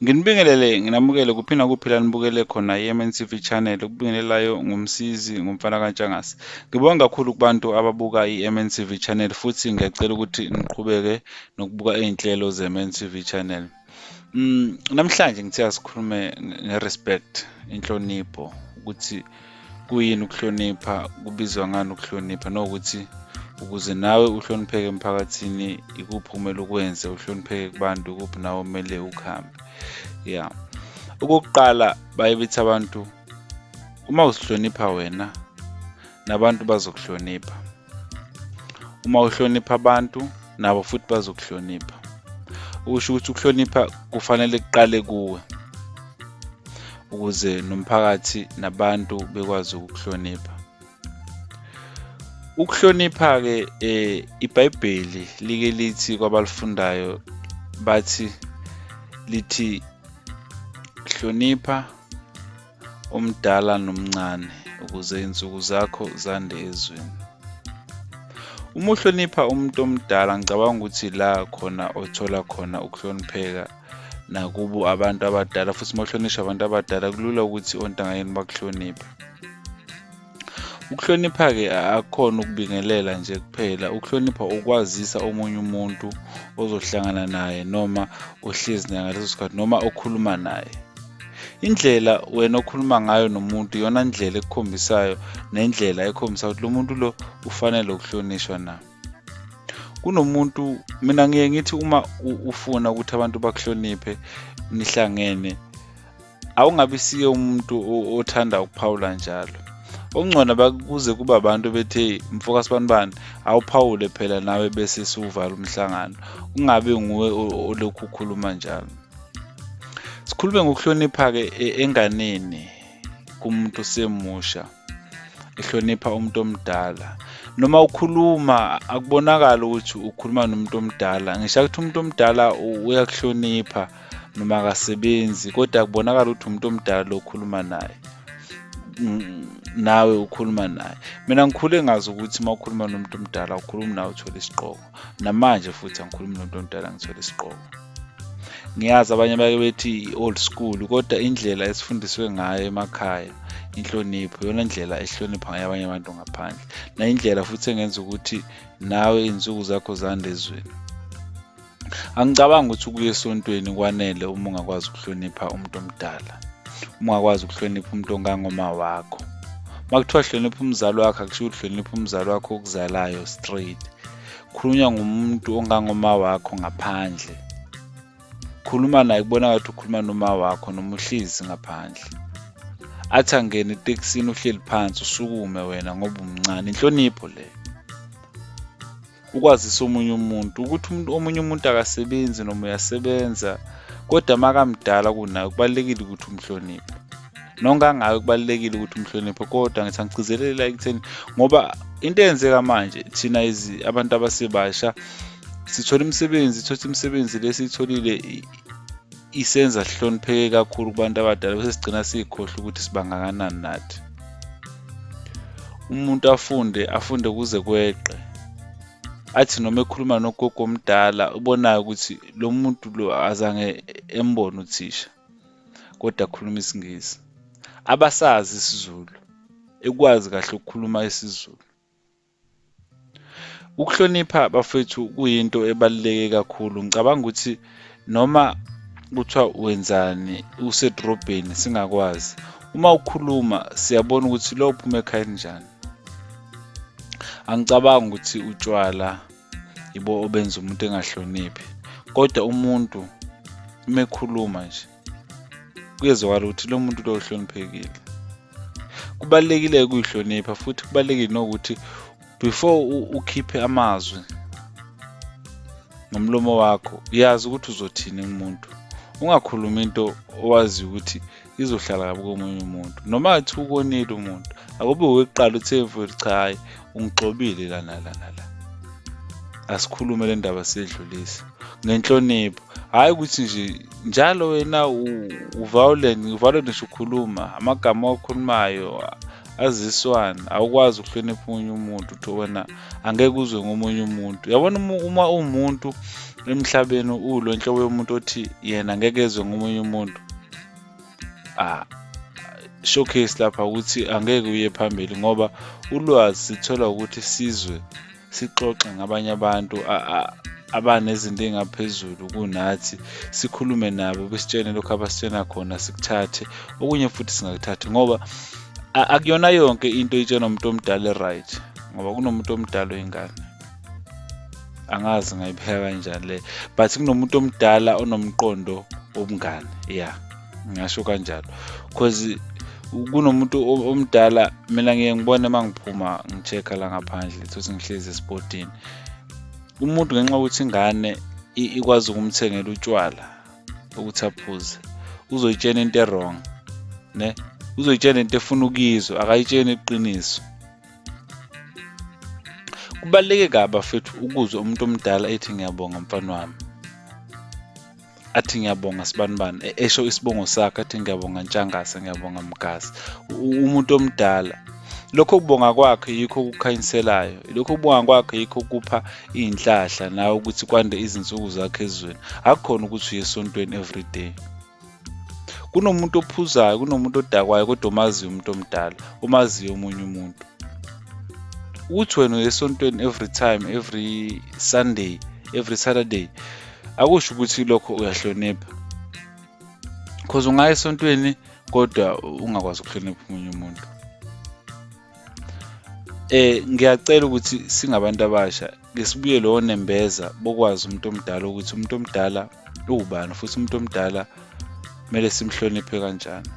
Nginibingelele nginamukele kuphina kuphela nibukele khona i-MNTV channel okubingelelayo ngumsizi ngumfana kaNtshangase. Ngibonga kakhulu kubantu ababuka i-MNTV channel futhi ngiyacela ukuthi niqhubeke nokubuka iy'nhlelo ze-MNTV channel. Namhlanje ngithe asikhulume nge-respect, inhlonipho, ukuthi kuyini ukuhlonipha, kubizwa ngani ukuhlonipha, nokuthi ukuze nawe uhlonipheke emphakathini, ikuphi okumele ukwenze, uhlonipheke kubantu, ikuphi nawe okumele ukuhambe. Yeah. Okokuqala baye bethi abantu uma uzihlonipha wena nabantu bazokuhlonipha. Uma uhlonipha abantu nabo futhi bazokuhlonipha. Ukusho ukuthi ukuhlonipha kufanele kuqale kuwe ukuze nomphakathi nabantu bekwazi ukukuhlonipha. Ukuhlonipha-ke iBhayibheli like lithi kwabalifundayo lithi hlonipha omdala nomncane ukuze insuku zakho zande ezweni. Uma uhlonipha umuntu omdala ngicabanga ukuthi la khona othola khona ukuhlonipheka nakubo abantu abadala, futhi uma uhlonishwa abantu abadala kulula ukuthi ontanga yini bakuhloniphe. Ukuhlonipha-ke akukhona ukubingelela nje kuphela. Ukuhlonipha ukwazisa omunye umuntu ozohlangana naye noma ohlezi naye ngaleso sikhathi noma okhuluma naye. Indlela wena okhuluma ngayo nomuntu iyona ndlela ekukhombisayo nendlela ekhombisa ukuthi lo muntu lo ufanele ukuhlonishwa na. Kunomuntu, mina ngiye ngithi uma ufuna ukuthi abantu bakuhloniphe nihlangene, awungabi siye umuntu othanda ukuphawula njalo. Okungcono bakuze kuba abantu bethe mfoka sibanibani awuphawule phela nawe bese siwuvala umhlangano, ungabe nguwe olokhu ukhuluma njalo. Sikhulume ngokuhlonipha-ke enganeni kumuntu osemusha, ehlonipha umuntu omdala. Noma ukhuluma akubonakala ukuthi ukhuluma nomuntu omdala. Ngisho ukuthi umuntu omdala uyakuhlonipha noma akasebenzi, kodwa akubonakala ukuthi umuntu omdala lo ukhuluma naye, nawe ukhuluma naye. Mina ngikhule ngazi ukuthi uma ukhuluma nomuntu omdala ukhuluma nawe uthole isiqoko. Namanje futhi angikhulumi nomuntu omdala ngithole isiqoko. Ngiyazi abanye bake bethi old school, kodwa indlela esifundiswe ngayo emakhaya inhlonipho iyona ndlela ehlonipha ngayo abanye abantu ngaphandle, na indlela futhi engenza ukuthi nawe insuku zakho zande ezweni. Angicabangi ukuthi ukuya esontweni kwanele uma ungakwazi ukuhlonipha umuntu omdala, uma ungakwazi ukuhlonipha umuntu ongangoma wakho. Uma kuthiwa hlonipha umzali wakho, akusho ukuthi hlonipha umzali wakho okuzalayo straight. Khulunywa ngumuntu ongangoma wakho ngaphandle. Khuluma naye kubona ngathi ukhuluma noma wakho noma uhlezi ngaphandle. Athi angene etekisini uhleli phansi usukume wena ngoba umncane. Inhlonipho le. Ukwazisa omunye umuntu ukuthi omunye umuntu akasebenzi noma uyasebenza, kodwa makamdala kunawe kubalulekile ukuthi umhloniphe. Nongangayo kubalulekile ukuthi umhloniphe, kodwa ngithi angigcizelela ekutheni ngoba into eyenzeka manje thina abantu abasebasha sithola imisebenzi lesiyitholile isenza sihlonipheke kakhulu kubantu abadala bese sigcina sikhohle ukuthi sibangakanani nathi. Umuntu afunde kuze kweqe. Athi noma ekhuluma nogogo omdala ubonayo ukuthi lo muntu lo azange embone uthisha, kodwa akhuluma isiNgisi. Abasazi isiZulu, ekwazi kahle ukukhuluma isiZulu. Ukuhlonipha bafethu kuyinto ebaluleke kakhulu. Ngicabanga ukuthi noma kuthiwa wenzani usedrobheni singakwazi, uma ukhuluma siyabona ukuthi lo uphuma ekhaya njani. Angicabangi ukuthi utshwala ibo obenza umuntu engahloniphi, kodwa umuntu uma ekhuluma nje kuyezwakala ukuthi lo muntu lo uhloniphekile. Kubalulekile ukuyihlonipha, futhi kubalulekile nokuthi before ukhiphe amazwi ngomlomo wakho yazi ukuthi uzothini kumuntu. Ungakhuluma into owazi ukuthi izohlala kabi komunye umuntu. Noma athi ukonile umuntu, akube weqala uthe mfowethu cha hayi ungixobile lana. Asikhulume le ndaba sedlulisa ngenhlonipho. Hayi ukuthi nje njalo wena uviolent ngisho ukhuluma amagama okhulumayo aziswana. Awukwazi ukuhlonipha omunye umuntu uthi wena angeke uzwe ngomunye umuntu. Yabona uma uwumuntu emhlabeni ulo nhlobo yomuntu othi yena angeke ezwe ngomunye umuntu, showcase lapha ukuthi angeke uye phambili, ngoba ulwazi sithola ukuthi sizwe sixoxe ngabanye abantu abanezinto engaphezulu kunathi, sikhulume nabo besitshene lokhu abasitshena khona, sikuthathe okunye futhi singakuthathi, ngoba akuyona yonke into itshelwa umuntu omdala right, ngoba kunomuntu omdala oyingane. Angazi ngayibheka kanjani le, but kunomuntu omdala onomqondo wobungane, ngingasho kanjalo, because kunomuntu omdala. Mina ngiye ngibone uma ngiphuma ngi-check-a la ngaphandle futhi ngihlezi esipotini, umuntu ngenxa yokuthi ingane ikwazi ukumthengela utshwala ukuthi aphuze, uzoyitshena into e-wrong, ne, uzoyitshena into efuna ukuyizwa, akayitsheni iqiniso. Kubaluleke kabi bafethu ukuzwa umuntu omdala ethi ngiyabonga mfana wami, athi ngiyabonga sibanibani, esho isibongo sakhe, athi ngiyabonga Ntshangase, ngiyabonga Mgasi. Umuntu omdala, lokho kubonga kwakhe yikho okukhanyiselayo, lokho kubonga kwakhe yikho kupha iy'nhlahla nawe ukuthi kwande izinsuku zakhe ezweni. Akukhona ukuthi uye esontweni everyday. Kunomuntu ophuzayo, kunomuntu odakwayo, kodwa umaziyo umuntu omdala, umaziyo omunye umuntu. Ukuthi wena uye esontweni every time, every Sunday, every Saturday, akusho ukuthi lokho uyahlonipha, because ungaya esontweni kodwa ungakwazi ukuhlonipha omunye umuntu. Ngiyacela ukuthi singabantu abasha ngesibuye lo nembeza bokwazi umuntu omdala ukuthi umuntu omdala uwubani, futhi umuntu omdala kumele simhloniphe kanjani.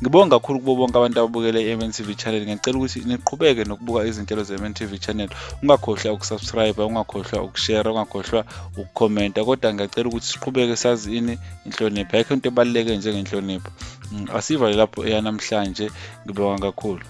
Ngibonga kakhulu kubo bonke abantu ababukele i-MNTV channel. Ngiyacela ukuthi niqhubeke nokubuka izinhlelo ze-MNTV channel. Ungakhohlwa ukusubscribe, ungakhohlwa ukushare, ungakhohlwa ukukhomenta, kodwa ngiyacela ukuthi siqhubeke sazi ini inhlonipho. Ayikho into ebaluleke njengenhlonipho. Asivale lapho eyanamhlanje. Ngibonga kakhulu.